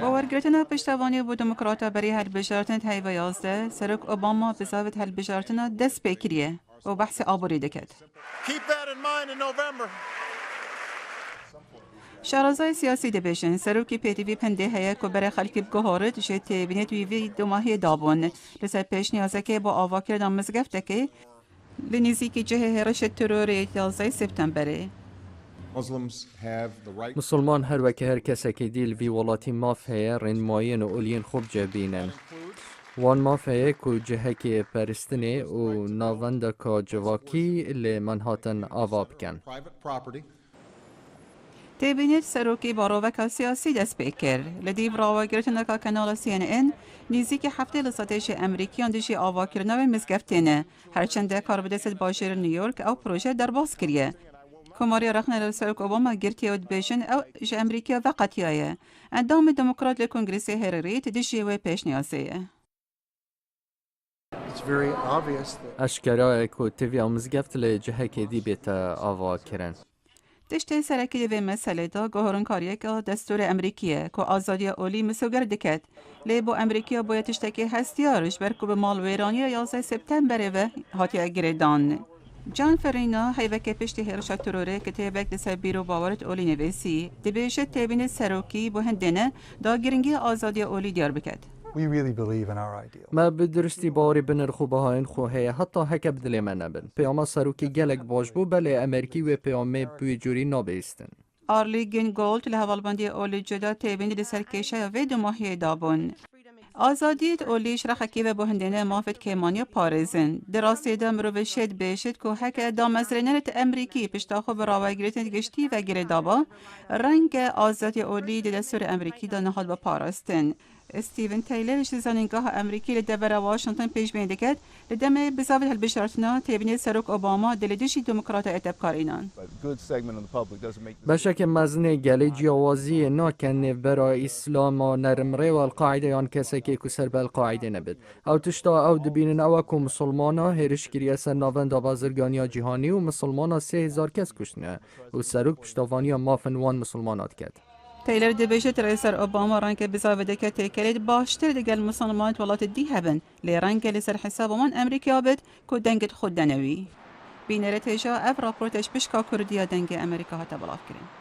باورگرتنا پشتوانی بو دموکراتا بری هلبجارتن تایی و 11 سرک اوباما بزاوت هلبجارتنا دست بکریه و بحث آبوری دکد. شارزای سیاسی دبیشن سروکی پیتیوی پنده هیا که برای خلکی بگهارد جت بینت ویوی دو ماهی دابون لسر پیش نیازه که با آوا کردن مزگفته که لنیزی که جه هرش تروری 11 سپتامبره. مسلمان هر وکه هر کسی که دیل وی ولاتی مافهه رنمایین و اولین خوب جبینن. وان مافهه که جهه که پرستنه و ناونده که جواکی لی منهاتن آواب کن. تبینید سروکی باروک سیاسی دست بکر لدیو راوگرتنا که کانال CNN نیزی که هفته لساتش امریکیان دشی آوا کردن مزگفتینه هرچند کار بدست باشر نیویورک او پروژه در باز کریه. کماری رخنه سرک اوباما گرتی ود بیشن او ج امریکا و قطیایه. اندام دموکرات لکنگرس هرریت دشی و پیش نیازه. اشکرا که تیوی آموزگفت لی جهه که دی بیت آوا کرن. تشتی سرکی دوی مسئله دا گوهران کاریه که دستور امریکیه که آزادی اولی مسوگر دکت. لی با امریکا باید تشتکی هستیارش برکو به مال ویرانی 11 سپتامبر و هاتیه گریدان. جان فرینا هیوکه پشتی هرشا تروره که تیبک دسر بیرو باورت اولی نویسی دبیشت تیبین سروکی با هندنه دا گرنگی آزادی اولی دیار بکد. ما بدرستی باوری بنرخو بهاین خوهه حتی هک بدلی من نبن. پیاما سروکی گلک باش بو بله امریکی و پیامه بوی جوری نابیستن. آرلی گین گولد لحوالبندی اولی جدا تیبین دسر کشه و دو ماهی دابون. آزادیت اولیش رخکی و بهندنه مافت کیمانی پارزن. دراستی دم رو به شد بشد که هک ادام از رنرت امریکی پشتاخو برای گریتن گشتی و گریدابا رنگ آزادی اولی دستور امریکی دا نهاد با پاراستن. استیون تایلرش زنینگاه امریکی لدبر واشنطن پیش بینده کرد لدم بزاوت هلبشارتنا تیبینی سروک اوباما دلدشی دموکرات اتبکار اینان. بشک مزنه گلی جوازی ناکنه برای اسلام و نرمره و القاعده یان کسی که کسر به القاعده نبید. او تشتا او دبینن او که مسلمانا هرش کریه سر ناوند بازرگانی جهانی و مسلمانا 3000 کس کشنه و سروک پشتوانی مافن وان مسلمانات کرد. تایلر دبیشت رئیس اوباما رنگ بزاوده که تکلید باشتر دیگر مسلمانات ولات دی هبن لی رنگ لسر حساب من امریکا بد که دنگت خود دنوی. بینره تیجا اف راپورتش بشکا کردیا دنگ امریکا هتا بلاف کرن.